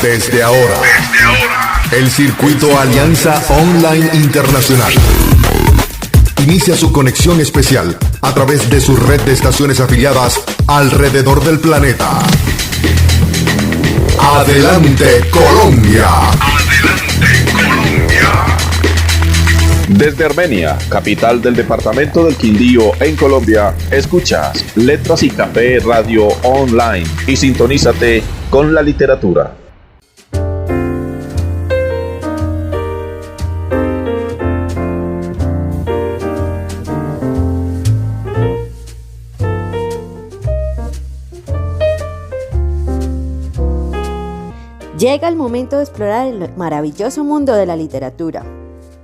Desde ahora, el circuito Alianza Online Internacional inicia su conexión especial a través de su red de estaciones afiliadas alrededor del planeta. Adelante, Colombia. Adelante, Colombia. Desde Armenia, capital del departamento del Quindío en Colombia, escuchas Letras y Café Radio Online y sintonízate con la literatura. Llega el momento de explorar el maravilloso mundo de la literatura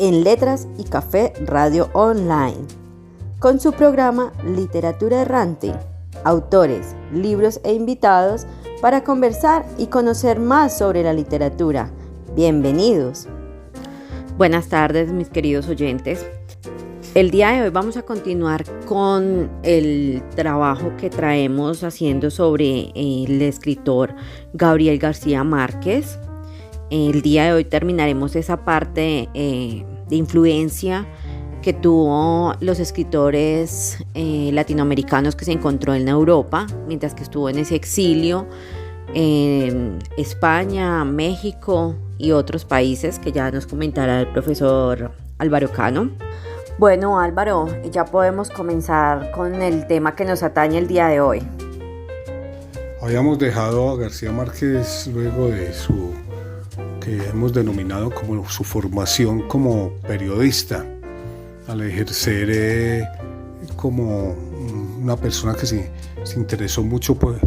en Letras y Café Radio Online, con su programa Literatura Errante, autores, libros e invitados para conversar y conocer más sobre la literatura. Bienvenidos. Buenas tardes, mis queridos oyentes. El día de hoy vamos a continuar con el trabajo que traemos haciendo sobre el escritor Gabriel García Márquez. El día de hoy terminaremos esa parte de influencia que tuvo los escritores latinoamericanos que se encontró en Europa mientras que estuvo en ese exilio en España, México y otros países que ya nos comentará el profesor Álvaro Cano. Bueno, Álvaro, ya podemos comenzar con el tema que nos atañe el día de hoy. Habíamos dejado a García Márquez luego de su, que hemos denominado como su formación como periodista, al ejercer como una persona que se interesó mucho por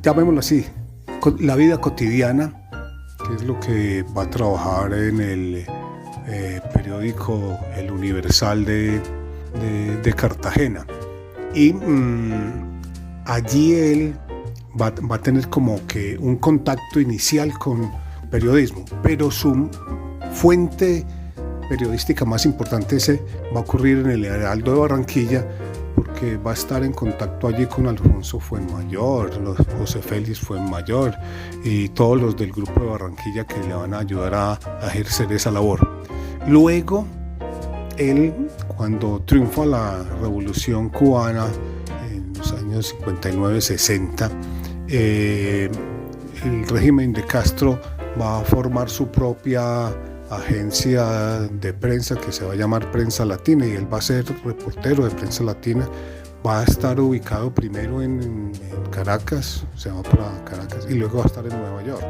llamémoslo así, la vida cotidiana, que es lo que va a trabajar en el periódico El Universal de Cartagena. Y allí él va a tener como que un contacto inicial con periodismo, pero su fuente periodística más importante va a ocurrir en el Heraldo de Barranquilla, porque va a estar en contacto allí con Alfonso Fuenmayor, José Félix Fuenmayor y todos los del grupo de Barranquilla que le van a ayudar a ejercer esa labor. Luego, él, cuando triunfa la Revolución Cubana en los años 59-60, el régimen de Castro va a formar su propia agencia de prensa que se va a llamar Prensa Latina, y él va a ser reportero de Prensa Latina. Va a estar ubicado primero en Caracas, se va para Caracas, y luego va a estar en Nueva York.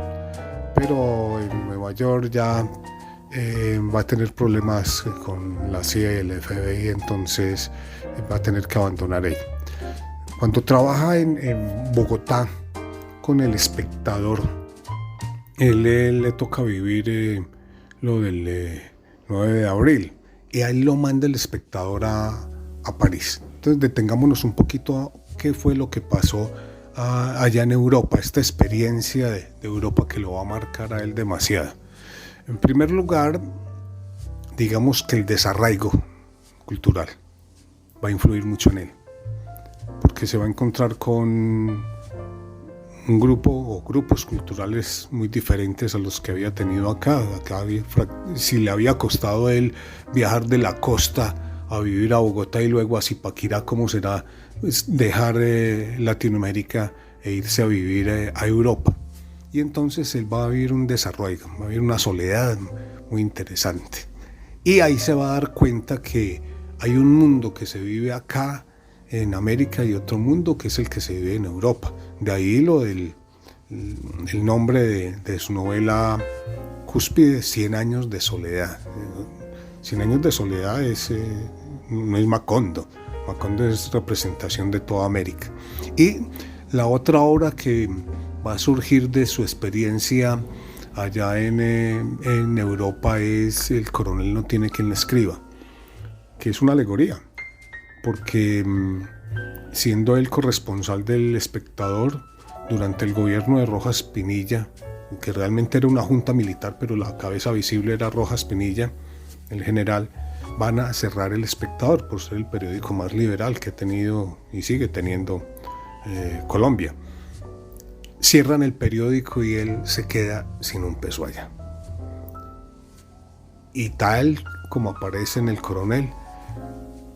Pero en Nueva York ya va a tener problemas con la CIA y el FBI, entonces va a tener que abandonar ahí. Cuando trabaja en Bogotá con El Espectador, él le toca vivir lo del 9 de abril, y ahí lo manda El Espectador a París. Entonces detengámonos un poquito a qué fue lo que pasó allá en Europa, esta experiencia de Europa que lo va a marcar a él demasiado. En primer lugar, digamos que el desarraigo cultural va a influir mucho en él, porque se va a encontrar con un grupo o grupos culturales muy diferentes a los que había tenido acá. Si le había costado a él viajar de la costa a vivir a Bogotá y luego a Zipaquirá, ¿cómo será dejar Latinoamérica e irse a vivir a Europa? Y entonces él va a vivir un desarrollo, va a vivir una soledad muy interesante. Y ahí se va a dar cuenta que hay un mundo que se vive acá en América y otro mundo que es el que se vive en Europa. De ahí el nombre de su novela cúspide, 100 años de soledad. 100 años de soledad no es Macondo. Macondo es representación de toda América. Y la otra obra que va a surgir de su experiencia allá en Europa es El coronel no tiene quien le escriba, que es una alegoría, porque siendo él corresponsal del Espectador durante el gobierno de Rojas Pinilla, que realmente era una junta militar, pero la cabeza visible era Rojas Pinilla, el general, van a cerrar El Espectador por ser el periódico más liberal que ha tenido y sigue teniendo Colombia. cierran el periódico y él se queda sin un peso allá. Y tal como aparece en El Coronel,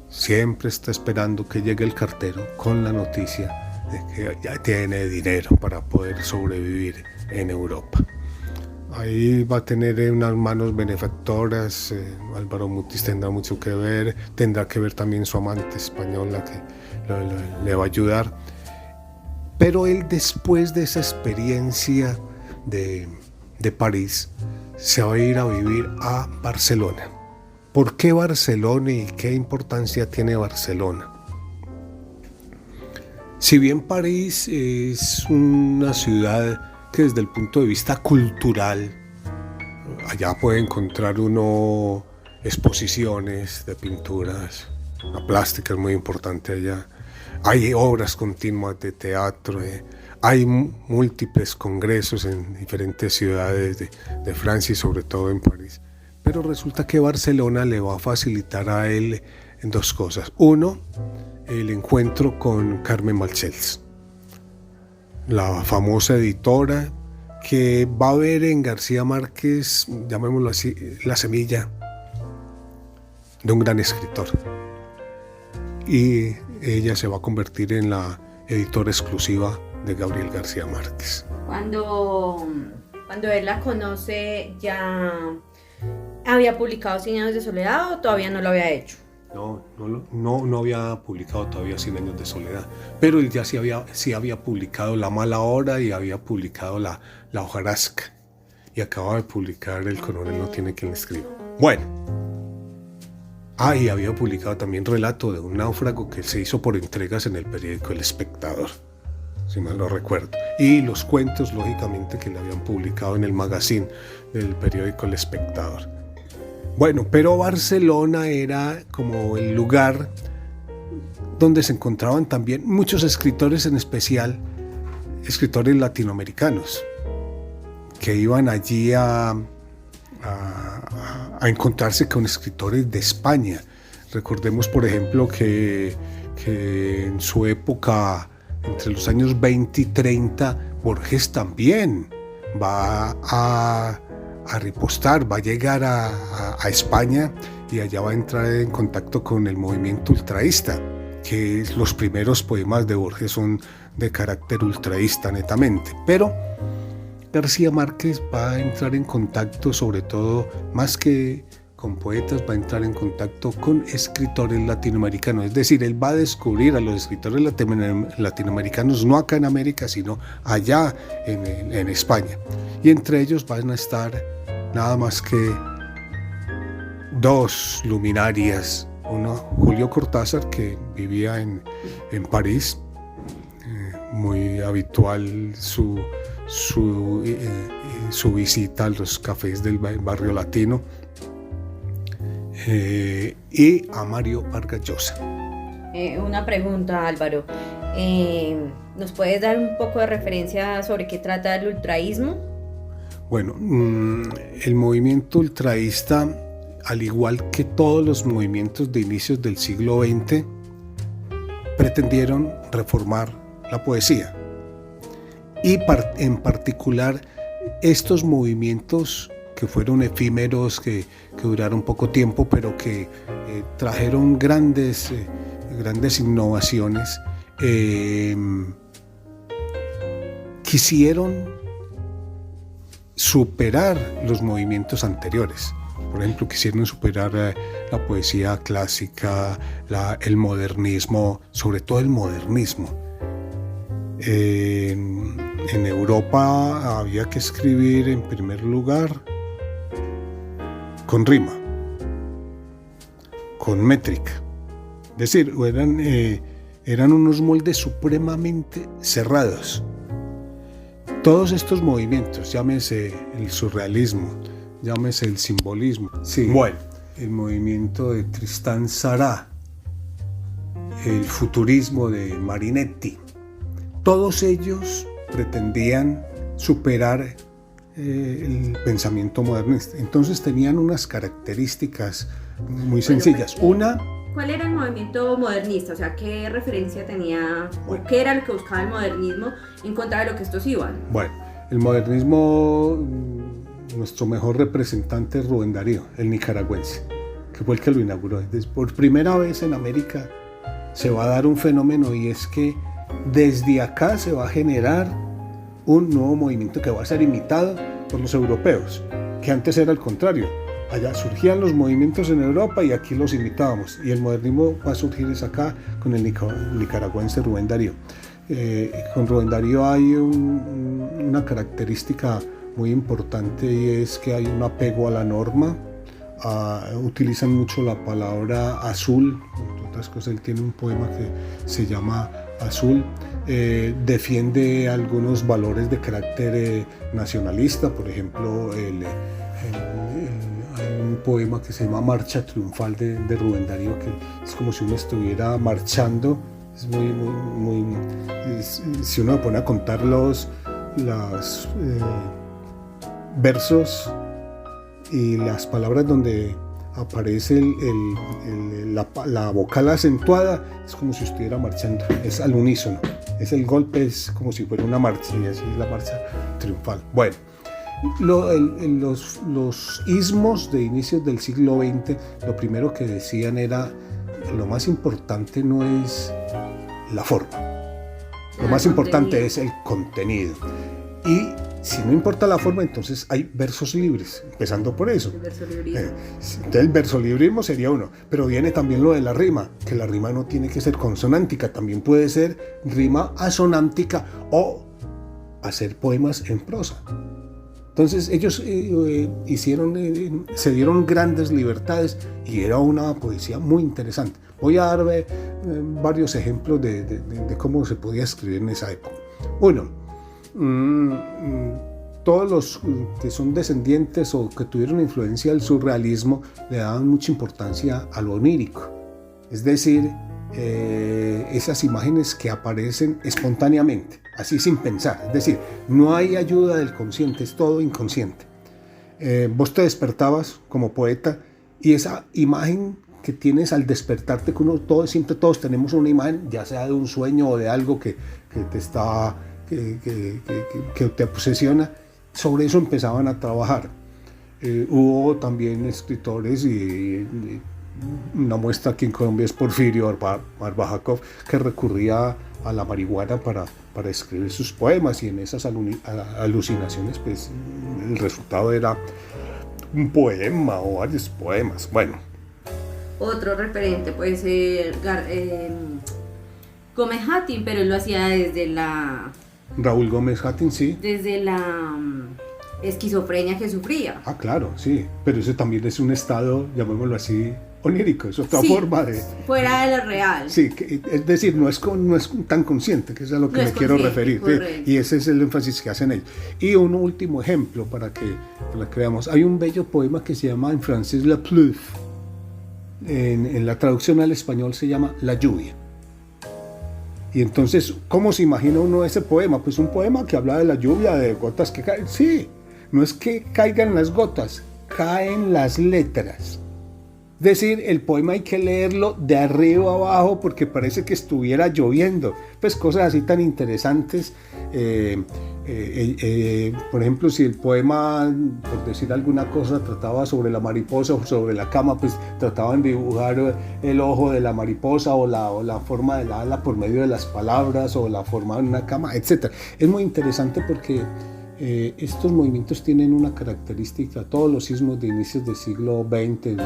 siempre está esperando que llegue el cartero con la noticia de que ya tiene dinero para poder sobrevivir en Europa. Ahí va a tener unas manos benefactoras, Álvaro Mutis tendrá mucho que ver, tendrá que ver también su amante española que le va a ayudar. Pero él, después de esa experiencia de París, se va a ir a vivir a Barcelona. ¿Por qué Barcelona y qué importancia tiene Barcelona? Si bien París es una ciudad que desde el punto de vista cultural, allá puede encontrar uno exposiciones de pinturas, la plástica es muy importante allá, hay obras continuas de teatro, hay múltiples congresos en diferentes ciudades de Francia y sobre todo en París. Pero resulta que Barcelona le va a facilitar a él en dos cosas. Uno, el encuentro con Carmen Balcells, la famosa editora que va a ver en García Márquez, llamémoslo así, la semilla de un gran escritor. Y ella se va a convertir en la editora exclusiva de Gabriel García Márquez. Cuando él la conoce, ¿ya había publicado 100 años de soledad o todavía no lo había hecho? No había publicado todavía 100 años de soledad, pero él ya sí había publicado La mala hora y había publicado La hojarasca, y acaba de publicar El coronel no tiene quien le escriba. Bueno, y había publicado también Relato de un náufrago, que se hizo por entregas en el periódico El Espectador, si mal no recuerdo, y los cuentos, lógicamente, que le habían publicado en el magazine del periódico El Espectador. Bueno, pero Barcelona era como el lugar donde se encontraban también muchos escritores, en especial escritores latinoamericanos, que iban allí a encontrarse con escritores de España. Recordemos, por ejemplo, que en su época, entre los años 20 y 30, Borges también va a ripostar, va a llegar a España, y allá va a entrar en contacto con el movimiento ultraísta, que los primeros poemas de Borges son de carácter ultraísta netamente. Pero García Márquez va a entrar en contacto, sobre todo, más que con poetas, va a entrar en contacto con escritores latinoamericanos. Es decir, él va a descubrir a los escritores latinoamericanos, no acá en América, sino allá en España. Y entre ellos van a estar nada más que dos luminarias. Uno, Julio Cortázar, que vivía en París, muy habitual su visita a los cafés del barrio latino, y a Mario Vargas Llosa. Una pregunta, Álvaro. ¿Nos puedes dar un poco de referencia sobre qué trata el ultraísmo? Bueno, el movimiento ultraísta, al igual que todos los movimientos de inicios del siglo XX, pretendieron reformar la poesía. Y en particular, estos movimientos que fueron efímeros, que duraron poco tiempo, pero que trajeron grandes innovaciones, quisieron superar los movimientos anteriores. Por ejemplo, quisieron superar la poesía clásica, el modernismo, sobre todo el modernismo. En Europa había que escribir, en primer lugar, con rima, con métrica. Es decir, eran unos moldes supremamente cerrados. Todos estos movimientos, llámese el surrealismo, llámese el simbolismo. Sí. Bueno, el movimiento de Tristan Tzara, el futurismo de Marinetti, todos ellos pretendían superar el pensamiento modernista. Entonces tenían unas características muy sencillas. Una, ¿cuál era el movimiento modernista? O sea, ¿qué referencia tenía o qué era lo que buscaba el modernismo en contra de lo que estos iban? Bueno, el modernismo, nuestro mejor representante es Rubén Darío, el nicaragüense, que fue el que lo inauguró. Por primera vez en América se va a dar un fenómeno, y es que desde acá se va a generar un nuevo movimiento que va a ser imitado por los europeos, que antes era al contrario. Allá surgían los movimientos en Europa y aquí los imitábamos, y el modernismo va a surgir es acá con el nicaragüense Rubén Darío. Con Rubén Darío hay una característica muy importante, y es que hay un apego a la norma. Utilizan mucho la palabra azul, entre otras cosas. Él tiene un poema que se llama Azul. Defiende algunos valores de carácter nacionalista, por ejemplo hay un poema que se llama Marcha Triunfal de Rubén Darío, que es como si uno estuviera marchando. Es si uno se pone a contar los versos y las palabras donde aparece la vocal acentuada, es como si estuviera marchando, es al unísono, el golpe es como si fuera una marcha, y así es la marcha triunfal. Bueno, los ismos de inicios del siglo XX, lo primero que decían era: lo más importante no es la forma, lo más importante es el contenido. Y si no importa la forma, entonces hay versos libres, empezando por eso. Entonces el versolibrismo sería uno, pero viene también lo de la rima, que la rima no tiene que ser consonántica, también puede ser rima asonántica o hacer poemas en prosa. Entonces ellos se dieron grandes libertades y era una poesía muy interesante. Voy a dar varios ejemplos de cómo se podía escribir en esa época. Uno, todos los que son descendientes o que tuvieron influencia del surrealismo le daban mucha importancia a lo onírico, es decir, esas imágenes que aparecen espontáneamente, así sin pensar, es decir, no hay ayuda del consciente, es todo inconsciente. Vos te despertabas como poeta y esa imagen que tienes al despertarte, que siempre todos tenemos una imagen, ya sea de un sueño o de algo que te está que te obsesiona, sobre eso empezaban a trabajar. Hubo también escritores, y una muestra aquí en Colombia es Porfirio Arbajakov, que recurría a la marihuana para escribir sus poemas, y en esas alucinaciones pues el resultado era un poema o varios poemas. Bueno, otro referente puede ser Gómez Hattin, pero él lo hacía desde la... Raúl Gómez Hattin, sí. Desde la esquizofrenia que sufría. Ah, claro, sí, pero eso también es un estado, llamémoslo así, onírico, es otra forma de... fuera de lo real. Sí, es decir, no es tan consciente, que es a lo que me quiero referir, y ese es el énfasis que hacen ellos. Y un último ejemplo para que veamos, hay un bello poema que se llama en francés La Pluie, en la traducción al español se llama La Lluvia. Y entonces, ¿cómo se imagina uno ese poema? Pues un poema que habla de la lluvia, de gotas que caen. Sí, no es que caigan las gotas, caen las letras. Es decir, el poema hay que leerlo de arriba a abajo porque parece que estuviera lloviendo. Pues cosas así tan interesantes. Por ejemplo, si el poema, por decir alguna cosa, trataba sobre la mariposa o sobre la cama, pues trataban de dibujar el ojo de la mariposa o la forma del ala por medio de las palabras, o la forma de una cama, etc. Es muy interesante porque estos movimientos tienen una característica. Todos los sismos de inicios del siglo XX,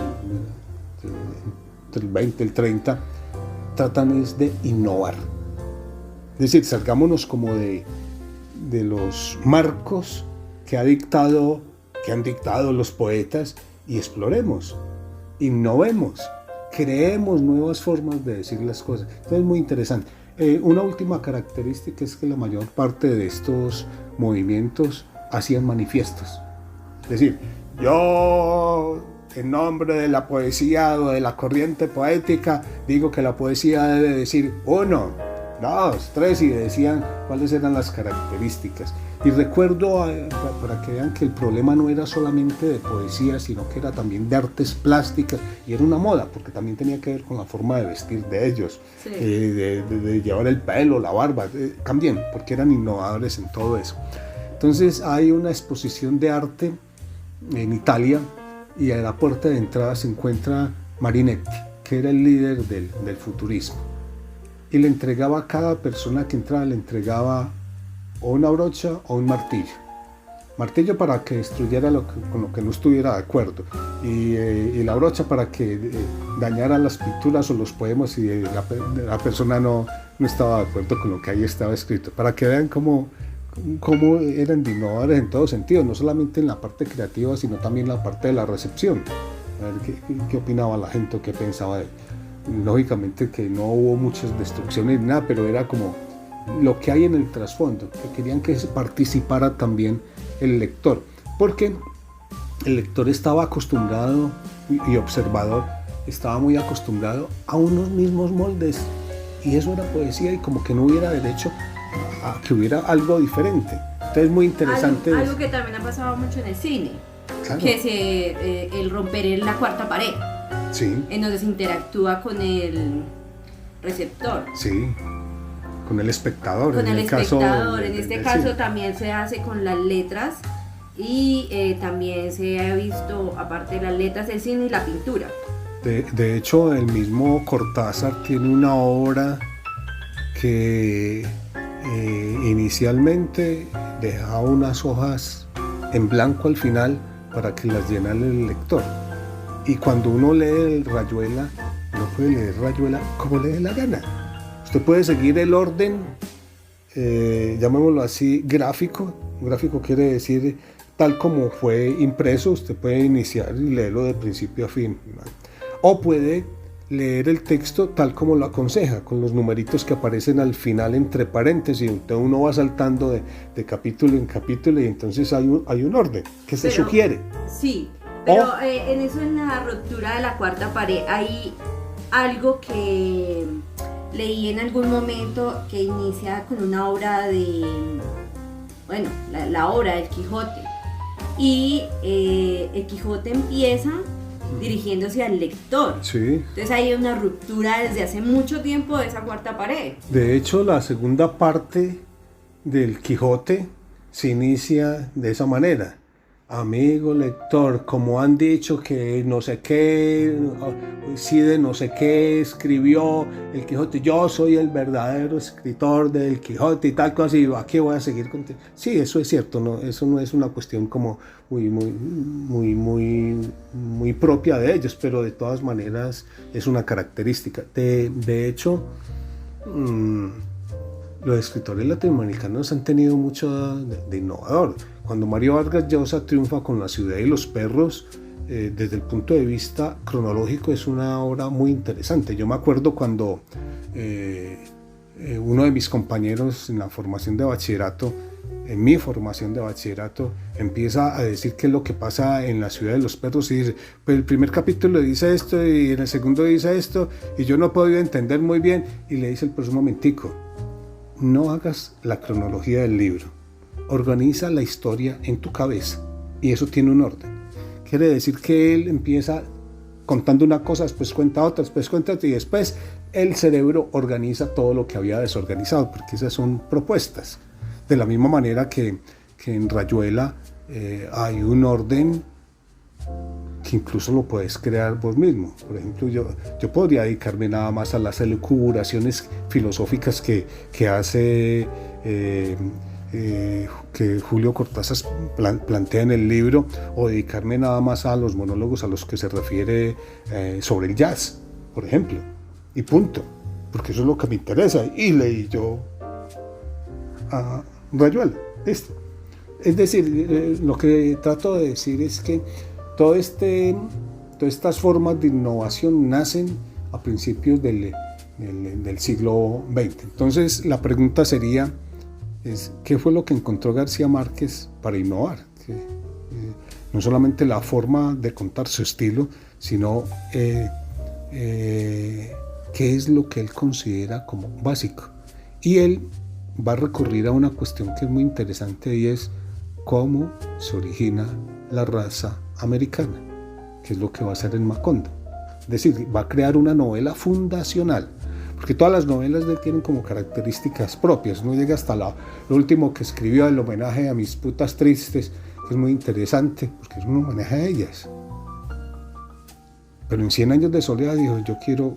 entre el 20 y el 30, tratan es de innovar. Es decir, salgámonos como de los marcos que han dictado los poetas y exploremos, innovemos, creemos nuevas formas de decir las cosas. Entonces es muy interesante. Una última característica es que la mayor parte de estos movimientos hacían manifiestos. Es decir, yo, en nombre de la poesía o de la corriente poética, digo que la poesía debe decir: 1. 2, 3 y decían cuáles eran las características. Y recuerdo, para que vean que el problema no era solamente de poesía, sino que era también de artes plásticas, y era una moda, porque también tenía que ver con la forma de vestir de ellos, sí. de llevar el pelo, la barba, también, porque eran innovadores en todo eso. Entonces hay una exposición de arte en Italia, y a la puerta de entrada se encuentra Marinetti, que era el líder del futurismo, y le entregaba a cada persona que entraba, le entregaba o una brocha o un martillo para que destruyera con lo que no estuviera de acuerdo, y la brocha para que dañara las pinturas o los poemas si la persona no estaba de acuerdo con lo que ahí estaba escrito, para que vean cómo eran innovadores en todo sentido, no solamente en la parte creativa, sino también en la parte de la recepción. A ver qué opinaba la gente, qué pensaba de él. Lógicamente que no hubo muchas destrucciones ni nada, pero era como lo que hay en el trasfondo, que querían que participara también el lector, porque el lector estaba acostumbrado, y observador estaba muy acostumbrado a unos mismos moldes, y eso era poesía, y como que no hubiera derecho a que hubiera algo diferente. Entonces muy interesante. Algo que también ha pasado mucho en el cine, claro. Que es el romper en la cuarta pared, sí. En donde se interactúa con el receptor. Sí. Con el espectador. En este caso también se hace con las letras, y también se ha visto, aparte de las letras, el cine y la pintura. De hecho, el mismo Cortázar tiene una obra que inicialmente dejaba unas hojas en blanco al final para que las llenara el lector. Y cuando uno lee el Rayuela, no puede leer Rayuela como le dé la gana. Usted puede seguir el orden, llamémoslo así, gráfico. Gráfico quiere decir tal como fue impreso. Usted puede iniciar y leerlo de principio a fin, o puede leer el texto tal como lo aconseja, con los numeritos que aparecen al final entre paréntesis. Entonces uno va saltando de capítulo en capítulo, y entonces hay un orden que se sugiere. Sí, pero en eso, en la ruptura de la cuarta pared, hay algo que leí en algún momento que inicia con una obra la obra del Quijote, y el Quijote empieza dirigiéndose al lector. Sí. Entonces hay una ruptura desde hace mucho tiempo de esa cuarta pared. De hecho, la segunda parte del Quijote se inicia de esa manera. Amigo lector, como han dicho que no sé qué, sí de no sé qué escribió el Quijote, yo soy el verdadero escritor del Quijote y tal cosa, y aquí voy a seguir contigo. Sí, eso es cierto, no, eso no es una cuestión como muy propia de ellos, pero de todas maneras es una característica. De hecho, los escritores latinoamericanos han tenido mucho de innovador. Cuando Mario Vargas Llosa triunfa con La ciudad y los perros, desde el punto de vista cronológico es una obra muy interesante. Yo me acuerdo cuando uno de mis compañeros en la formación de bachillerato, en mi formación de bachillerato, empieza a decir qué es lo que pasa en La ciudad de los perros, y dice, pues el primer capítulo dice esto y en el segundo dice esto, y yo no he podido entender muy bien, y le dice el profesor, un momentico, no hagas la cronología del libro, organiza la historia en tu cabeza, y eso tiene un orden. Quiere decir que él empieza contando una cosa, después cuenta otra, después cuenta otra, y después el cerebro organiza todo lo que había desorganizado, porque esas son propuestas. De la misma manera que en Rayuela hay un orden que incluso lo puedes crear vos mismo. Por ejemplo, yo podría dedicarme nada más a las elucubraciones filosóficas que hace que Julio Cortázar plantea en el libro, o dedicarme nada más a los monólogos a los que se refiere sobre el jazz, por ejemplo, y punto, porque eso es lo que me interesa, y leí yo a Rayuela, listo. Es decir, lo que trato de decir es que todas estas formas de innovación nacen a principios del siglo XX. Entonces la pregunta sería, ¿qué fue lo que encontró García Márquez para innovar? No solamente la forma de contar su estilo, sino qué es lo que él considera como básico. Y él va a recurrir a una cuestión que es muy interesante y es cómo se origina la raza americana, que es lo que va a hacer en Macondo. Es decir, va a crear una novela fundacional, porque todas las novelas de él tienen como características propias. No llega hasta lo último que escribió, el homenaje a mis putas tristes, que es muy interesante, porque es un homenaje a ellas. Pero en 100 años de soledad dijo, yo quiero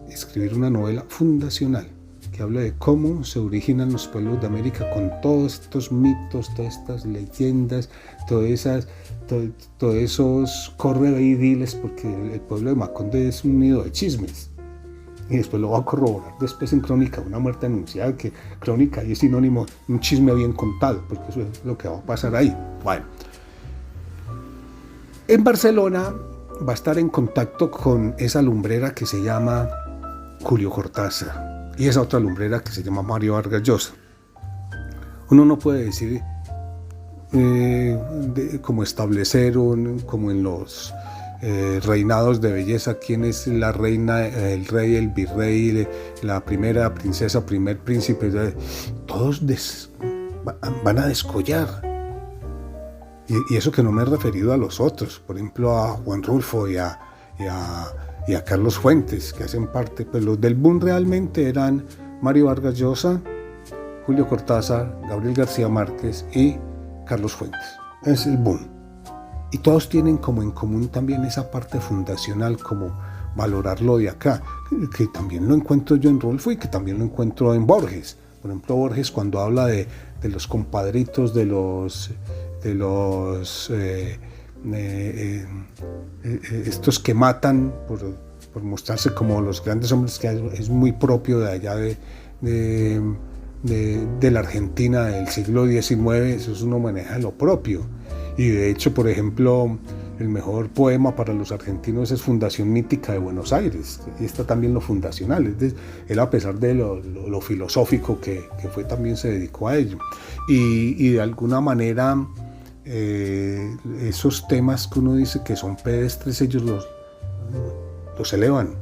escribir una novela fundacional, que hable de cómo se originan los pueblos de América con todos estos mitos, todas estas leyendas, todos esos correveidiles, porque el pueblo de Macondo es un nido de chismes. Y después lo va a corroborar después en Crónica, una muerte anunciada, que Crónica ahí es sinónimo de un chisme bien contado, porque eso es lo que va a pasar ahí. Bueno, en Barcelona va a estar en contacto con esa lumbrera que se llama Julio Cortázar y esa otra lumbrera que se llama Mario Vargas Llosa. Uno no puede decir como establecer como en los reinados de belleza quién es la reina, el rey, el virrey, la primera princesa, primer príncipe. Todos van a descollar. Y eso que no me he referido a los otros, por ejemplo a Juan Rulfo y a Carlos Fuentes, que hacen parte, pues los del boom realmente eran Mario Vargas Llosa, Julio Cortázar, Gabriel García Márquez y Carlos Fuentes. Es el boom. Y todos tienen como en común también esa parte fundacional, como valorarlo de acá, que también lo encuentro yo en Rulfo y que también lo encuentro en Borges. Por ejemplo, Borges cuando habla de los compadritos, de estos que matan por mostrarse como los grandes hombres, que es muy propio de allá de la Argentina del siglo XIX. Eso es un homenaje a lo propio. Y de hecho, por ejemplo, el mejor poema para los argentinos es Fundación Mítica de Buenos Aires. Y está también lo fundacional. Él, a pesar de lo filosófico que fue, también se dedicó a ello. Y de alguna manera, esos temas que uno dice que son pedestres, ellos los elevan.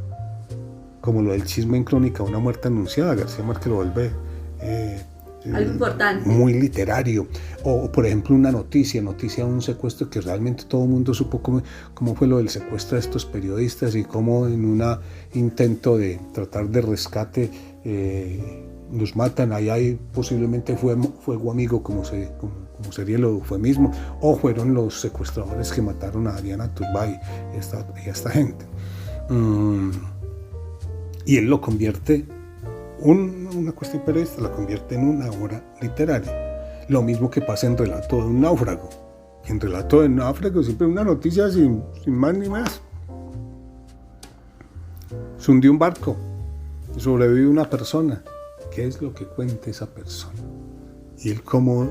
Como lo del chisme en Crónica, una muerte anunciada. García Márquez lo vuelve algo importante, muy literario. O por ejemplo una noticia de un secuestro que realmente todo el mundo supo cómo fue lo del secuestro de estos periodistas y cómo en un intento de tratar de rescate los matan. Ahí posiblemente fue fuego amigo, como sería el eufemismo, o fueron los secuestradores que mataron a Diana Turbay y a esta gente. Y él lo convierte, una cuestión periodista, la convierte en una obra literaria. Lo mismo que pasa en Relato de un náufrago. En Relato de un náufrago siempre una noticia sin más ni más. Se hundió un barco, sobrevive una persona. ¿Qué es lo que cuenta esa persona? Y él cómo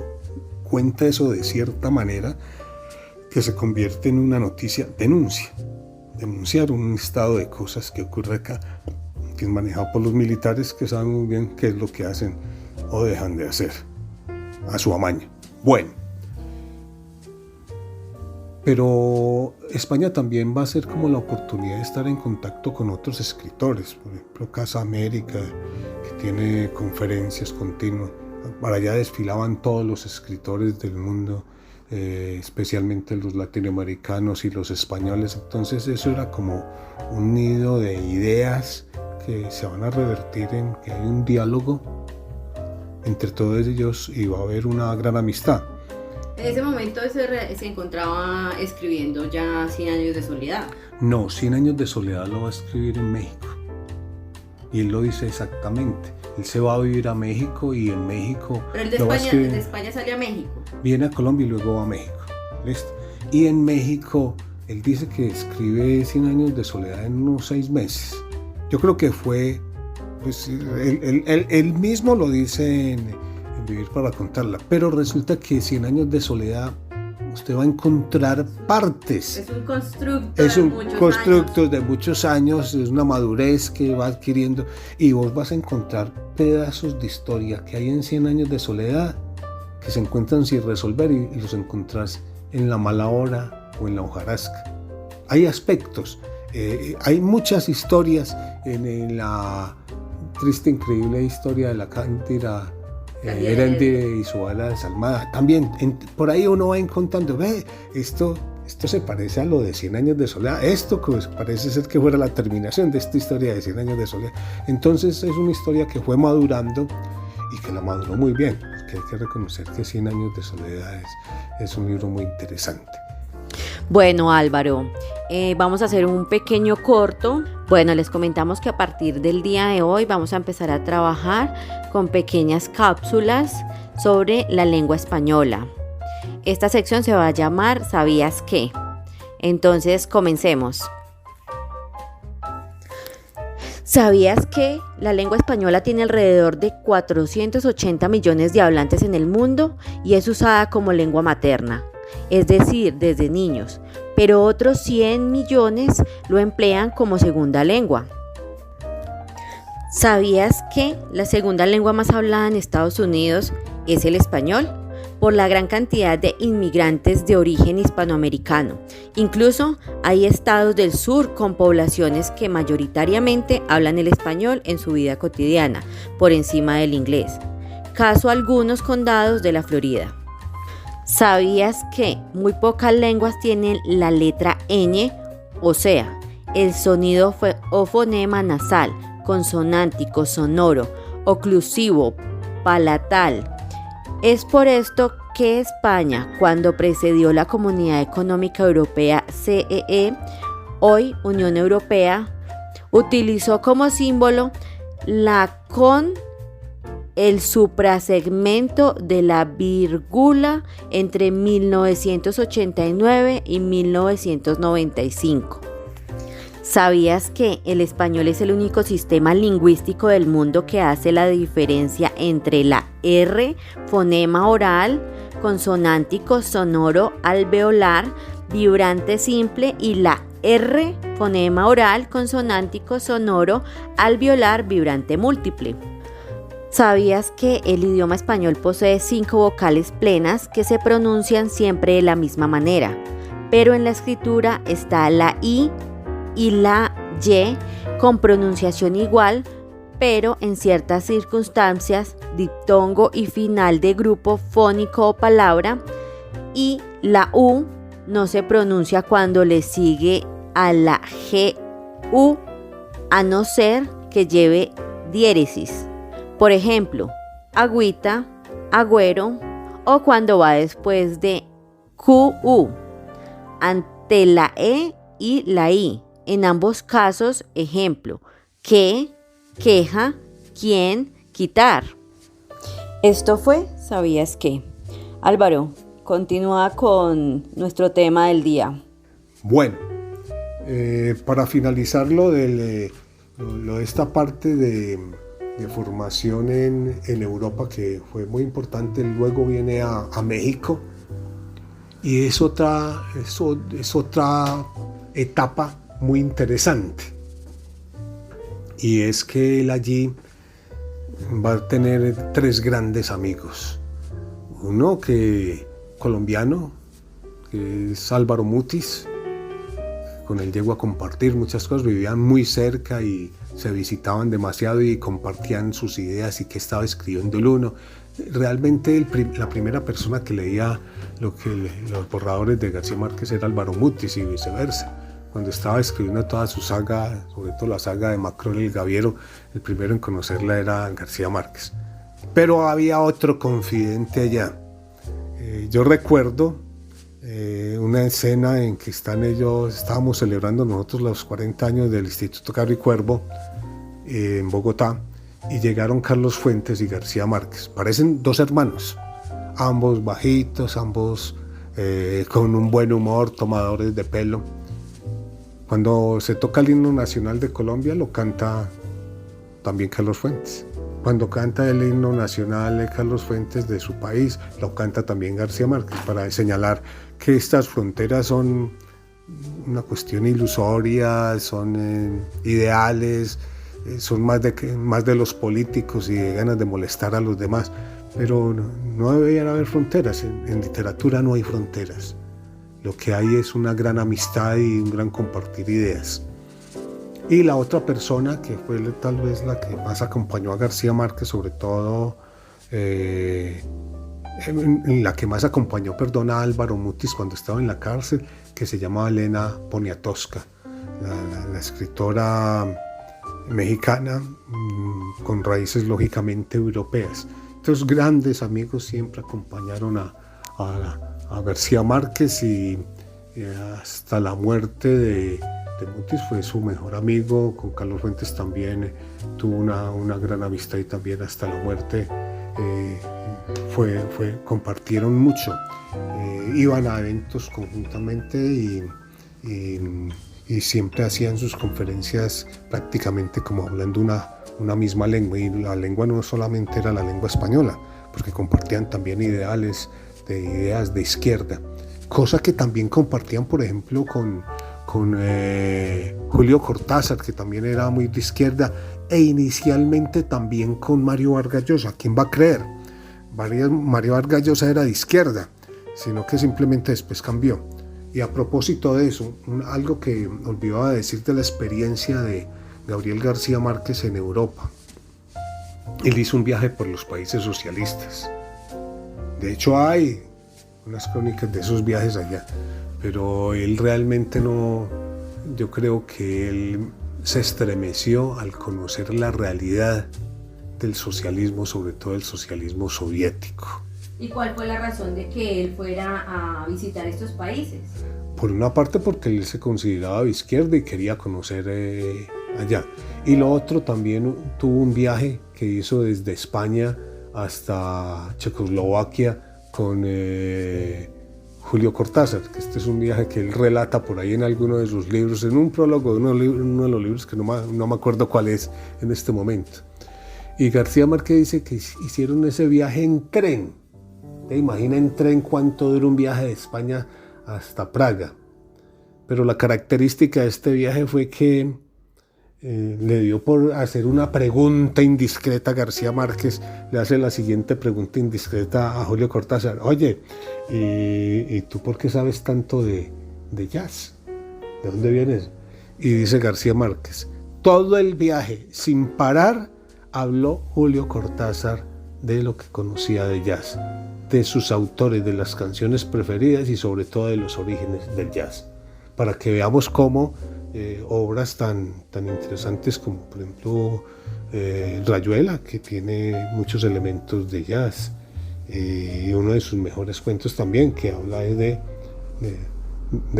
cuenta eso de cierta manera que se convierte en una noticia, denunciar un estado de cosas que ocurre acá, que es manejado por los militares, que saben muy bien qué es lo que hacen o dejan de hacer a su amaño. Bueno, pero España también va a ser como la oportunidad de estar en contacto con otros escritores, por ejemplo Casa América, que tiene conferencias continuas. Para allá desfilaban todos los escritores del mundo, especialmente los latinoamericanos y los españoles. Entonces eso era como un nido de ideas que se van a revertir en que hay un diálogo entre todos ellos y va a haber una gran amistad. En ese momento se encontraba escribiendo ya 100 años de soledad. No, 100 años de soledad lo va a escribir en México. Y él lo dice exactamente. Él se va a vivir a México y en México... Pero el de España sale a México. Viene a Colombia y luego va a México. ¿Listo? Y en México, él dice que escribe 100 años de soledad en unos 6 meses. Yo creo que fue... Pues él mismo lo dice en Vivir para contarla. Pero resulta que 100 años de soledad, usted va a encontrar partes. Es un constructo de muchos años, es una madurez que va adquiriendo y vos vas a encontrar pedazos de historia que hay en 100 años de soledad que se encuentran sin resolver y los encontrás en La mala hora o en La hojarasca. Hay aspectos, hay muchas historias en la triste, increíble historia de la cántira Erendire y su ala desalmada. También por ahí uno va encontrando, ve, esto se parece a lo de 100 años de soledad, esto pues, parece ser que fuera la terminación de esta historia de 100 años de soledad. Entonces es una historia que fue madurando y que la maduró muy bien, porque hay que reconocer que 100 años de soledad es un libro muy interesante. Bueno, Álvaro, vamos a hacer un pequeño corto. Bueno, les comentamos que a partir del día de hoy vamos a empezar a trabajar con pequeñas cápsulas sobre la lengua española. Esta sección se va a llamar ¿Sabías qué? Entonces, comencemos. ¿Sabías que la lengua española tiene alrededor de 480 millones de hablantes en el mundo y es usada como lengua materna? Es decir, desde niños, pero otros 100 millones lo emplean como segunda lengua. ¿Sabías que la segunda lengua más hablada en Estados Unidos es el español? Por la gran cantidad de inmigrantes de origen hispanoamericano. Incluso hay estados del sur con poblaciones que mayoritariamente hablan el español en su vida cotidiana, por encima del inglés. Caso algunos condados de la Florida. ¿Sabías que muy pocas lenguas tienen la letra ñ, o sea, el sonido o fonema nasal, consonántico, sonoro, oclusivo, palatal? Es por esto que España, cuando precedió la Comunidad Económica Europea CEE, hoy Unión Europea, utilizó como símbolo la con el suprasegmento de la vírgula entre 1989 y 1995. ¿Sabías que el español es el único sistema lingüístico del mundo que hace la diferencia entre la R, fonema oral, consonántico, sonoro, alveolar, vibrante simple, y la R, fonema oral, consonántico, sonoro, alveolar, vibrante múltiple? ¿Sabías que el idioma español posee 5 vocales plenas que se pronuncian siempre de la misma manera? Pero en la escritura está la I y la Y con pronunciación igual, pero en ciertas circunstancias, diptongo y final de grupo fónico o palabra, y la U no se pronuncia cuando le sigue a la GU, a no ser que lleve diéresis. Por ejemplo, agüita, agüero, o cuando va después de QU, ante la E y la I. En ambos casos, ejemplo, que, queja, quién, quitar. Esto fue ¿Sabías qué? Álvaro, continúa con nuestro tema del día. Bueno, para finalizar lo de esta parte de formación en Europa, que fue muy importante, luego viene a México, y es otra etapa muy interesante, y es que él allí va a tener 3 grandes amigos. Uno colombiano, que es Álvaro Mutis. Con él llegó a compartir muchas cosas, vivían muy cerca y se visitaban demasiado y compartían sus ideas y qué estaba escribiendo el uno. Realmente la primera persona que leía los borradores de García Márquez era Álvaro Mutis, y viceversa. Cuando estaba escribiendo toda su saga, sobre todo la saga de Macrón y el Gaviero, el primero en conocerla era García Márquez. Pero había otro confidente allá. Yo recuerdo una escena en que estábamos celebrando nosotros los 40 años del Instituto Carro y Cuervo en Bogotá, y llegaron Carlos Fuentes y García Márquez. Parecen 2 hermanos, ambos bajitos, ambos con un buen humor, tomadores de pelo. Cuando se toca el himno nacional de Colombia, lo canta también Carlos Fuentes. Cuando canta el himno nacional de Carlos Fuentes de su país, lo canta también García Márquez, para señalar que estas fronteras son una cuestión ilusoria, son ideales, son más de los políticos y de ganas de molestar a los demás, pero no deberían haber fronteras. En literatura no hay fronteras. Lo que hay es una gran amistad y un gran compartir ideas. Y la otra persona que fue tal vez la que más acompañó a García Márquez, sobre todo la que más acompañó, a Álvaro Mutis cuando estaba en la cárcel, que se llamaba Elena Poniatowska, la escritora mexicana con raíces lógicamente europeas. Entonces grandes amigos siempre acompañaron a García Márquez y hasta la muerte de Mutis fue su mejor amigo. Con Carlos Fuentes también tuvo una gran amistad y también hasta la muerte compartieron mucho. Iban a eventos conjuntamente y siempre hacían sus conferencias prácticamente como hablando una misma lengua, y la lengua no solamente era la lengua española, porque compartían también ideas de izquierda, cosa que también compartían, por ejemplo, con Julio Cortázar, que también era muy de izquierda, e inicialmente también con Mario Vargas Llosa. ¿Quién va a creer? Mario Vargas Llosa era de izquierda, sino que simplemente después cambió. Y a propósito de eso, algo que olvidaba decir de la experiencia de Gabriel García Márquez en Europa. Él hizo un viaje por los países socialistas. De hecho hay unas crónicas de esos viajes allá, pero él realmente no, yo creo que él se estremeció al conocer la realidad del socialismo, sobre todo el socialismo soviético. ¿Y cuál fue la razón de que él fuera a visitar estos países? Por una parte porque él se consideraba de izquierda y quería conocer allá. Y lo otro, también tuvo un viaje que hizo desde España hasta Checoslovaquia con Julio Cortázar, que este es un viaje que él relata por ahí en alguno de sus libros, en un prólogo de uno de los libros que no me acuerdo cuál es en este momento. Y García Márquez dice que hicieron ese viaje en tren. ¿Te imaginas en tren cuánto dura un viaje de España hasta Praga? Pero la característica de este viaje fue que le dio por hacer una pregunta indiscreta a García Márquez. Le hace la siguiente pregunta indiscreta a Julio Cortázar: oye, ¿y tú por qué sabes tanto de jazz? ¿De dónde vienes? Y dice García Márquez: todo el viaje, sin parar, habló Julio Cortázar de lo que conocía de jazz, de sus autores, de las canciones preferidas y sobre todo de los orígenes del jazz, para que veamos cómo obras tan interesantes como, por ejemplo, Rayuela, que tiene muchos elementos de jazz, y uno de sus mejores cuentos también, que habla de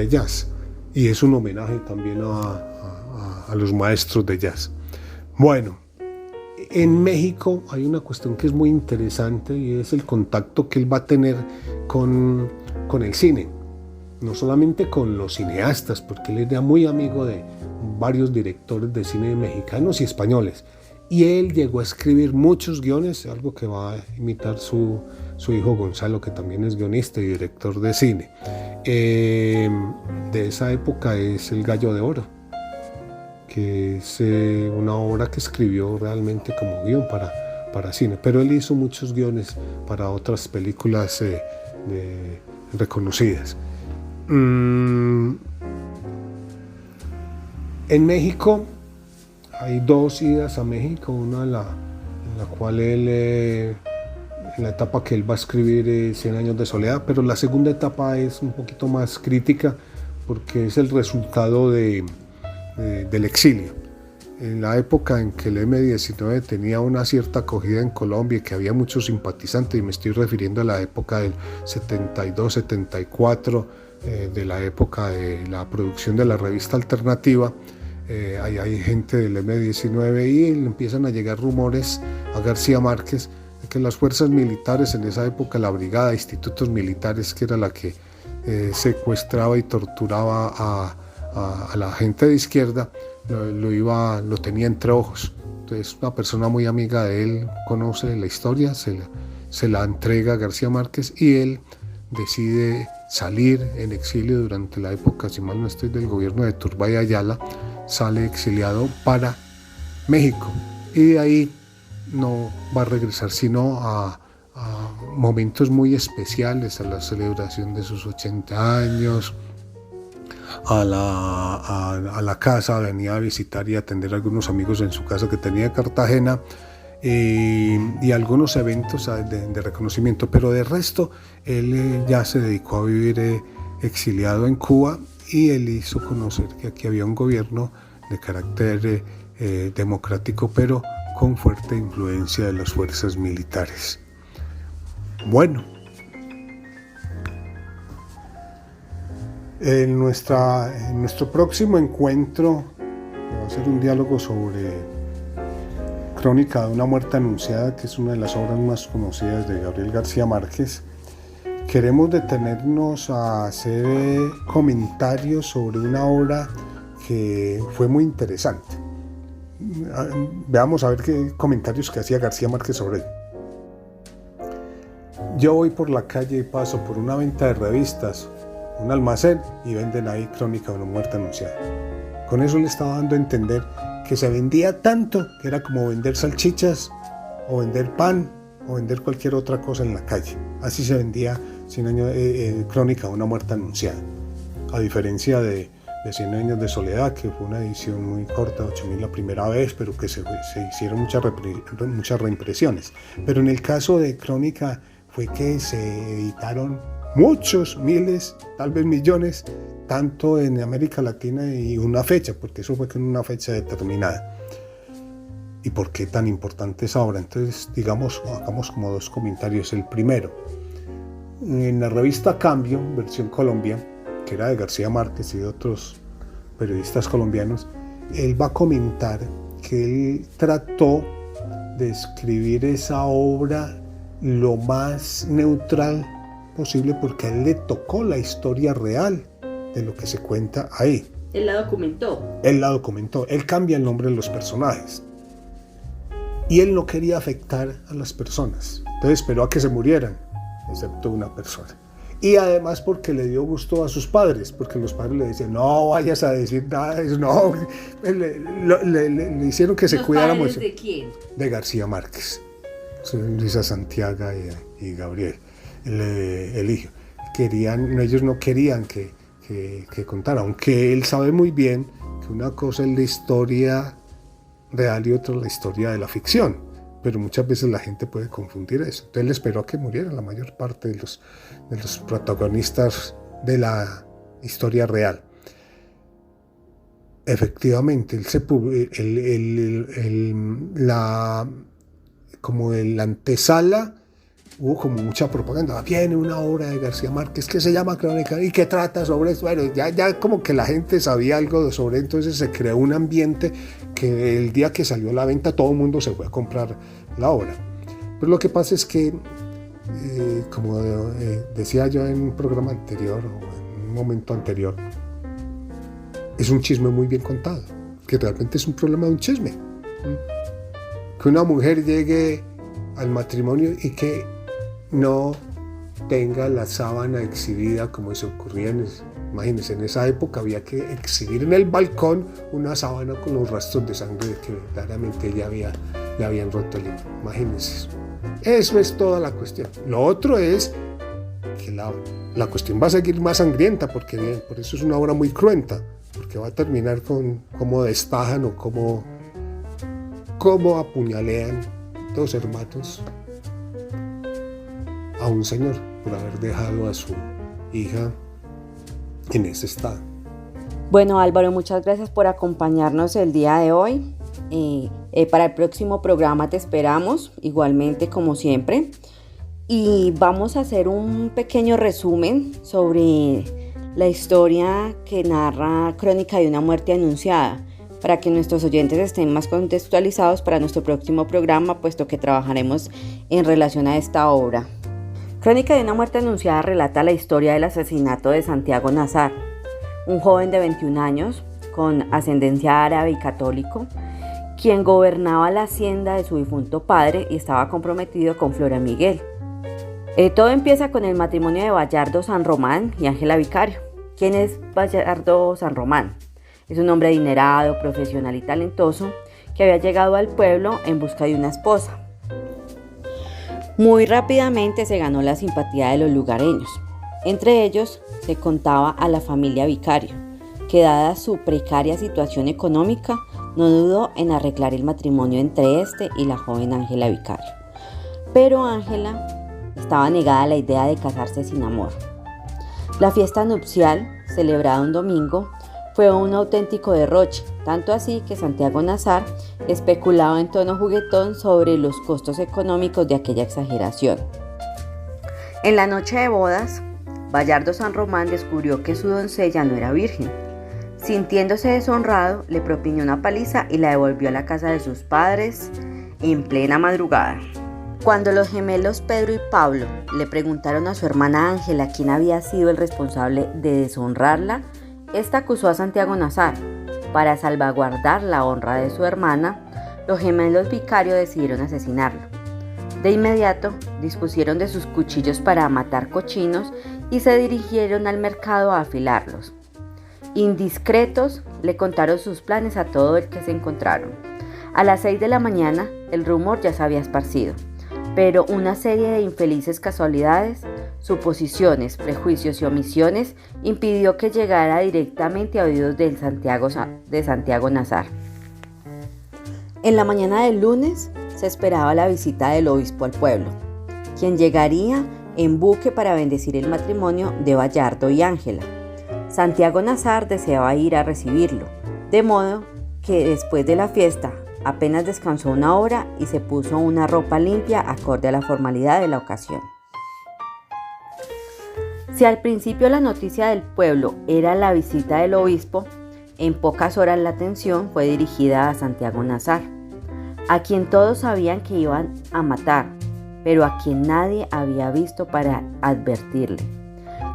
jazz, y es un homenaje también a los maestros de jazz. Bueno, en México hay una cuestión que es muy interesante, y es el contacto que él va a tener con el cine. No solamente con los cineastas, porque él era muy amigo de varios directores de cine mexicanos y españoles. Y él llegó a escribir muchos guiones, algo que va a imitar su hijo Gonzalo, que también es guionista y director de cine. De esa época es El Gallo de Oro, que es una obra que escribió realmente como guión para cine. Pero él hizo muchos guiones para otras películas reconocidas. En México hay dos idas a México, una en la cual él, en la etapa que él va a escribir 100 años de soledad, pero la segunda etapa es un poquito más crítica porque es el resultado del exilio. En la época en que el M-19 tenía una cierta acogida en Colombia y que había muchos simpatizantes, y me estoy refiriendo a la época del 72-74, de la época de la producción de la revista Alternativa, ahí hay gente del M-19 y empiezan a llegar rumores a García Márquez de que las fuerzas militares en esa época, la brigada de institutos militares, que era la que secuestraba y torturaba a la gente de izquierda, lo tenía entre ojos. Entonces una persona muy amiga de él conoce la historia, se la entrega a García Márquez y él decide salir en exilio durante la época, si mal no estoy, del gobierno de Turbay Ayala. Sale exiliado para México y de ahí no va a regresar sino a momentos muy especiales, a la celebración de sus 80 años, a la casa, venía a visitar y atender a algunos amigos en su casa que tenía en Cartagena, y algunos eventos de reconocimiento, pero de resto él ya se dedicó a vivir exiliado en Cuba, y él hizo conocer que aquí había un gobierno de carácter democrático, pero con fuerte influencia de las fuerzas militares. Bueno, en nuestro próximo encuentro, que va a ser un diálogo sobre Crónica de una muerte anunciada, que es una de las obras más conocidas de Gabriel García Márquez, queremos detenernos a hacer comentarios sobre una obra que fue muy interesante. Veamos a ver qué comentarios que hacía García Márquez sobre él. Yo voy por la calle y paso por una venta de revistas, un almacén, y venden ahí Crónica de una muerte anunciada. Con eso le estaba dando a entender que se vendía tanto que era como vender salchichas o vender pan o vender cualquier otra cosa en la calle. Así se vendía 100 años, Crónica de una muerte anunciada. A diferencia de 100 años de soledad, que fue una edición muy corta, 8.000 la primera vez, pero que se hicieron muchas reimpresiones. Pero en el caso de Crónica fue que se editaron muchos, miles, tal vez millones, tanto en América Latina, y una fecha, porque eso fue con una fecha determinada. ¿Y por qué tan importante es ahora? Entonces, hagamos como dos comentarios. El primero, en la revista Cambio, versión Colombia, que era de García Márquez y de otros periodistas colombianos, él va a comentar que él trató de escribir esa obra lo más neutral posible, porque a él le tocó la historia real de lo que se cuenta ahí. Él la documentó. Él cambia el nombre de los personajes. Y él no quería afectar a las personas. Entonces esperó a que se murieran, excepto una persona. Y además porque le dio gusto a sus padres, porque los padres le decían, no vayas a decir nada de eso, no. Le hicieron que se cuidara mucho. ¿De quién? De García Márquez. Luisa Santiago y Gabriel, el hijo. Ellos no querían que contara, aunque él sabe muy bien que una cosa es la historia real y otra la historia de la ficción, pero muchas veces la gente puede confundir eso. Entonces él esperó a que murieran la mayor parte de los protagonistas de la historia real. Efectivamente, como en la antesala hubo como mucha propaganda. Viene una obra de García Márquez que se llama Crónica y que trata sobre esto. Bueno, ya como que la gente sabía algo sobre, entonces se creó un ambiente que el día que salió a la venta todo el mundo se fue a comprar la obra. Pero lo que pasa es que, como decía yo en un programa anterior o en un momento anterior, es un chisme muy bien contado, que realmente es un problema de un chisme. Que una mujer llegue al matrimonio y que no tenga la sábana exhibida como se ocurría imagínense, en esa época había que exhibir en el balcón una sábana con los rastros de sangre de que verdaderamente ella le habían roto el hilo. Imagínense. Eso es toda la cuestión. Lo otro es que la cuestión va a seguir más sangrienta, porque por eso es una obra muy cruenta, porque va a terminar con cómo destajan o cómo apuñalean 2 hermanos a un señor por haber dejado a su hija en ese estado. Bueno, Álvaro, muchas gracias por acompañarnos el día de hoy. Para el próximo programa te esperamos, igualmente como siempre. Y vamos a hacer un pequeño resumen sobre la historia que narra Crónica de una muerte anunciada, para que nuestros oyentes estén más contextualizados para nuestro próximo programa, puesto que trabajaremos en relación a esta obra. Crónica de una muerte anunciada relata la historia del asesinato de Santiago Nazar, un joven de 21 años con ascendencia árabe y católico, quien gobernaba la hacienda de su difunto padre y estaba comprometido con Flora Miguel. Todo empieza con el matrimonio de Bayardo San Román y Ángela Vicario. ¿Quién es Bayardo San Román? Es un hombre adinerado, profesional y talentoso que había llegado al pueblo en busca de una esposa. Muy rápidamente se ganó la simpatía de los lugareños. Entre ellos se contaba a la familia Vicario, que dada su precaria situación económica, no dudó en arreglar el matrimonio entre este y la joven Ángela Vicario. Pero Ángela estaba negada a la idea de casarse sin amor. La fiesta nupcial, celebrada un domingo, fue un auténtico derroche, tanto así que Santiago Nazar especulaba en tono juguetón sobre los costos económicos de aquella exageración. En la noche de bodas, Bayardo San Román descubrió que su doncella no era virgen. Sintiéndose deshonrado, le propinó una paliza y la devolvió a la casa de sus padres en plena madrugada. Cuando los gemelos Pedro y Pablo le preguntaron a su hermana Ángela quién había sido el responsable de deshonrarla, esta acusó a Santiago Nazar. Para salvaguardar la honra de su hermana, los gemelos Vicario decidieron asesinarlo. De inmediato, dispusieron de sus cuchillos para matar cochinos y se dirigieron al mercado a afilarlos. Indiscretos, le contaron sus planes a todo el que se encontraron. A las 6 de la mañana, el rumor ya se había esparcido, pero una serie de infelices casualidades, suposiciones, prejuicios y omisiones impidió que llegara directamente a oídos de Santiago Nazar. En la mañana del lunes se esperaba la visita del obispo al pueblo, quien llegaría en buque para bendecir el matrimonio de Bayardo y Ángela. Santiago Nazar deseaba ir a recibirlo, de modo que después de la fiesta apenas descansó una hora y se puso una ropa limpia acorde a la formalidad de la ocasión. Si al principio la noticia del pueblo era la visita del obispo, en pocas horas la atención fue dirigida a Santiago Nazar, a quien todos sabían que iban a matar, pero a quien nadie había visto para advertirle.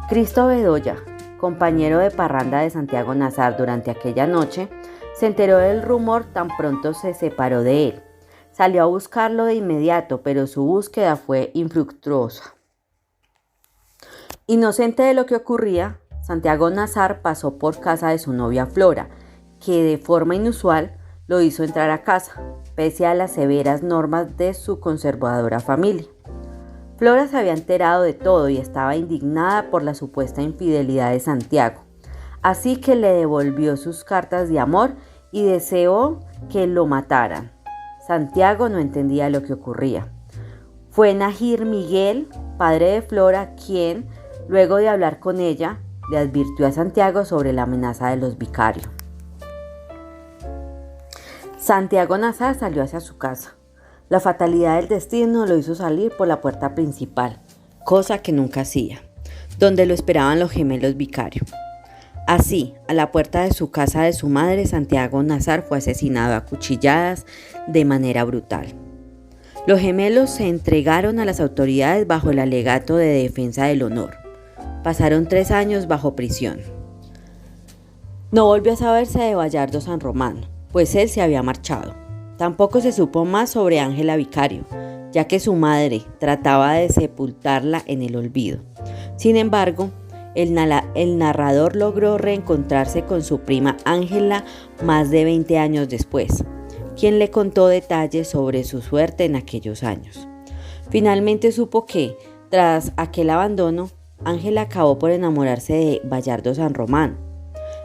Cristo Bedoya, compañero de parranda de Santiago Nazar durante aquella noche, se enteró del rumor tan pronto se separó de él. Salió a buscarlo de inmediato, pero su búsqueda fue infructuosa. Inocente de lo que ocurría, Santiago Nazar pasó por casa de su novia Flora, que de forma inusual lo hizo entrar a casa, pese a las severas normas de su conservadora familia. Flora se había enterado de todo y estaba indignada por la supuesta infidelidad de Santiago, así que le devolvió sus cartas de amor y deseó que lo mataran. Santiago no entendía lo que ocurría. Fue Nahir Miguel, padre de Flora, quien, luego de hablar con ella, le advirtió a Santiago sobre la amenaza de los vicarios. Santiago Nazar salió hacia su casa. La fatalidad del destino lo hizo salir por la puerta principal, cosa que nunca hacía, donde lo esperaban los gemelos Vicario. Así, a la puerta de su casa de su madre, Santiago Nazar fue asesinado a cuchilladas de manera brutal. Los gemelos se entregaron a las autoridades bajo el alegato de defensa del honor. Pasaron 3 años bajo prisión. No volvió a saberse de Bayardo San Román, pues él se había marchado. Tampoco se supo más sobre Ángela Vicario, ya que su madre trataba de sepultarla en el olvido. Sin embargo, el narrador logró reencontrarse con su prima Ángela más de 20 años después, quien le contó detalles sobre su suerte en aquellos años. Finalmente supo que, tras aquel abandono, Ángela acabó por enamorarse de Bayardo San Román.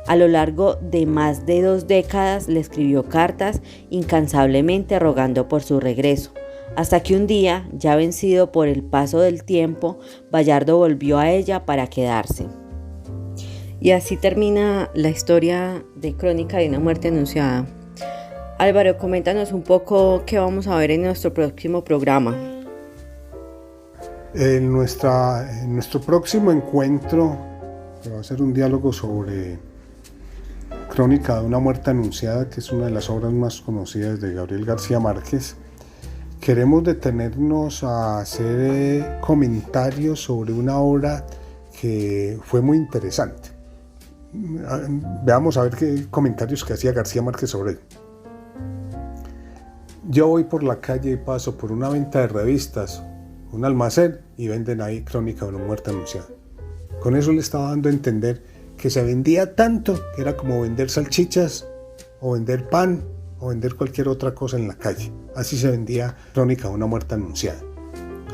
A lo largo de más de 2 décadas le escribió cartas incansablemente rogando por su regreso, hasta que un día, ya vencido por el paso del tiempo, Bayardo volvió a ella para quedarse. Y así termina la historia de Crónica de una muerte anunciada. Álvaro, coméntanos un poco qué vamos a ver en nuestro próximo programa. En nuestro próximo encuentro, que va a ser un diálogo sobre Crónica de una muerte anunciada, que es una de las obras más conocidas de Gabriel García Márquez, queremos detenernos a hacer comentarios sobre una obra que fue muy interesante. Veamos a ver qué comentarios que hacía García Márquez sobre él. Yo voy por la calle y paso por una venta de revistas, un almacén, y venden ahí Crónica de una muerte anunciada. Con eso le estaba dando a entender que se vendía tanto que era como vender salchichas o vender pan o vender cualquier otra cosa en la calle. Así se vendía Crónica de una muerte anunciada.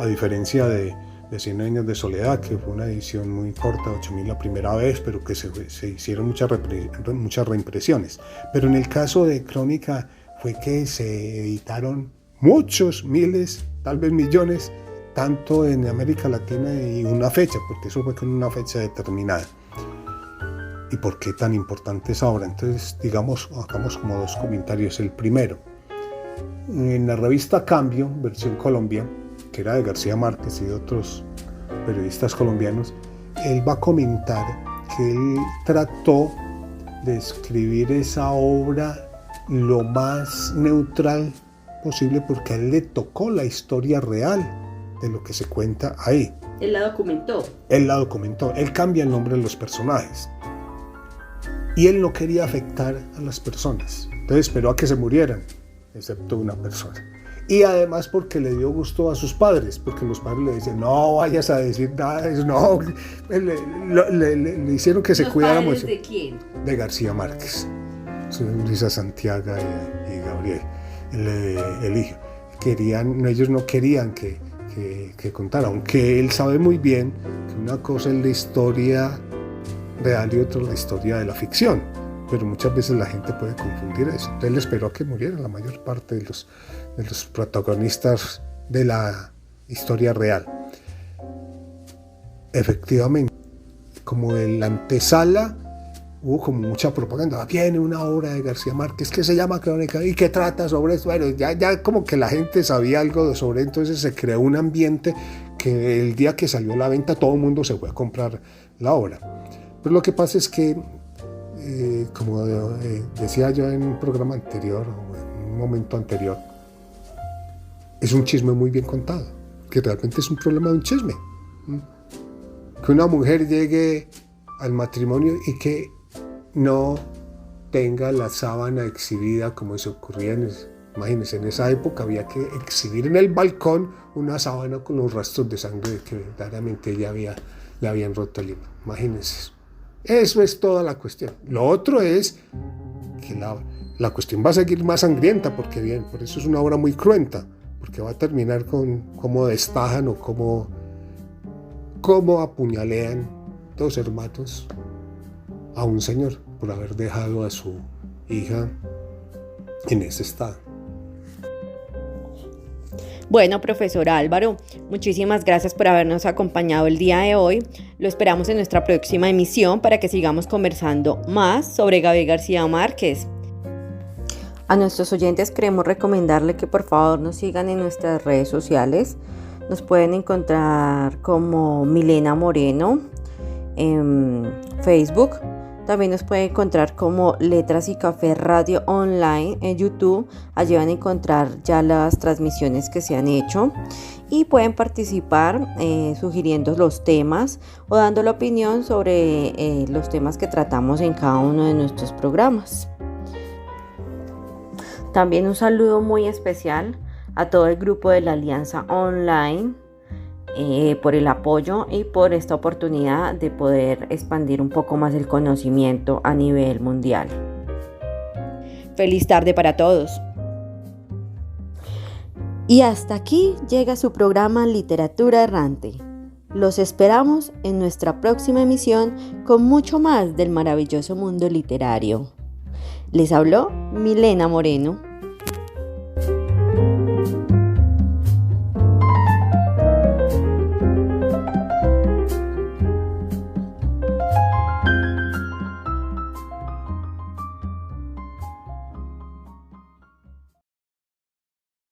A diferencia de de 100 años de soledad, que fue una edición muy corta, 8.000 la primera vez, pero que se hicieron muchas reimpresiones. Pero en el caso de Crónica fue que se editaron muchos, miles, tal vez millones, tanto en América Latina y una fecha, porque eso fue con una fecha determinada. ¿Y por qué tan importante es ahora? Entonces, digamos, hagamos como dos comentarios. El primero, en la revista Cambio, versión Colombia, que era de García Márquez y de otros periodistas colombianos, él va a comentar que él trató de escribir esa obra lo más neutral posible porque a él le tocó la historia real de lo que se cuenta ahí. Él la documentó. Él cambia el nombre de los personajes. Y él no quería afectar a las personas. Entonces esperó a que se murieran, excepto una persona. Y además porque le dio gusto a sus padres, porque los padres le dicen, no vayas a decir nada de eso, no. Le hicieron que se cuidara mucho. ¿De quién? De García Márquez. Luisa Santiago y Gabriel, el hijo. Ellos no querían que contara, aunque él sabe muy bien que una cosa es la historia real y otra la historia de la ficción, pero muchas veces la gente puede confundir eso. Entonces él esperó a que murieran la mayor parte de los protagonistas de la historia real. Efectivamente, como en la antesala hubo como mucha propaganda, viene una obra de García Márquez que se llama Crónica y que trata sobre esto. Bueno, ya como que la gente sabía algo sobre, entonces se creó un ambiente que el día que salió a la venta todo el mundo se fue a comprar la obra. Pero lo que pasa es que, como decía yo en un programa anterior, o en un momento anterior, es un chisme muy bien contado, que realmente es un problema de un chisme. Que una mujer llegue al matrimonio y que no tenga la sábana exhibida como se ocurría imagínense, en esa época había que exhibir en el balcón una sábana con los rastros de sangre que verdaderamente ella le habían roto el himno. Imagínense. Eso es toda la cuestión. Lo otro es que la cuestión va a seguir más sangrienta, porque bien, por eso es una obra muy cruenta, porque va a terminar con cómo destajan o cómo apuñalean dos hermanos a un señor por haber dejado a su hija en ese estado. Bueno, profesor Álvaro, muchísimas gracias por habernos acompañado el día de hoy. Lo esperamos en nuestra próxima emisión para que sigamos conversando más sobre Gabriel García Márquez. A nuestros oyentes queremos recomendarle que por favor nos sigan en nuestras redes sociales. Nos pueden encontrar como Milena Moreno en Facebook. También nos pueden encontrar como Letras y Café Radio Online en YouTube. Allí van a encontrar ya las transmisiones que se han hecho y pueden participar sugiriendo los temas o dando la opinión sobre los temas que tratamos en cada uno de nuestros programas. También un saludo muy especial a todo el grupo de la Alianza Online por el apoyo y por esta oportunidad de poder expandir un poco más el conocimiento a nivel mundial. Feliz tarde para todos. Y hasta aquí llega su programa Literatura Errante. Los esperamos en nuestra próxima emisión con mucho más del maravilloso mundo literario. Les habló Milena Moreno.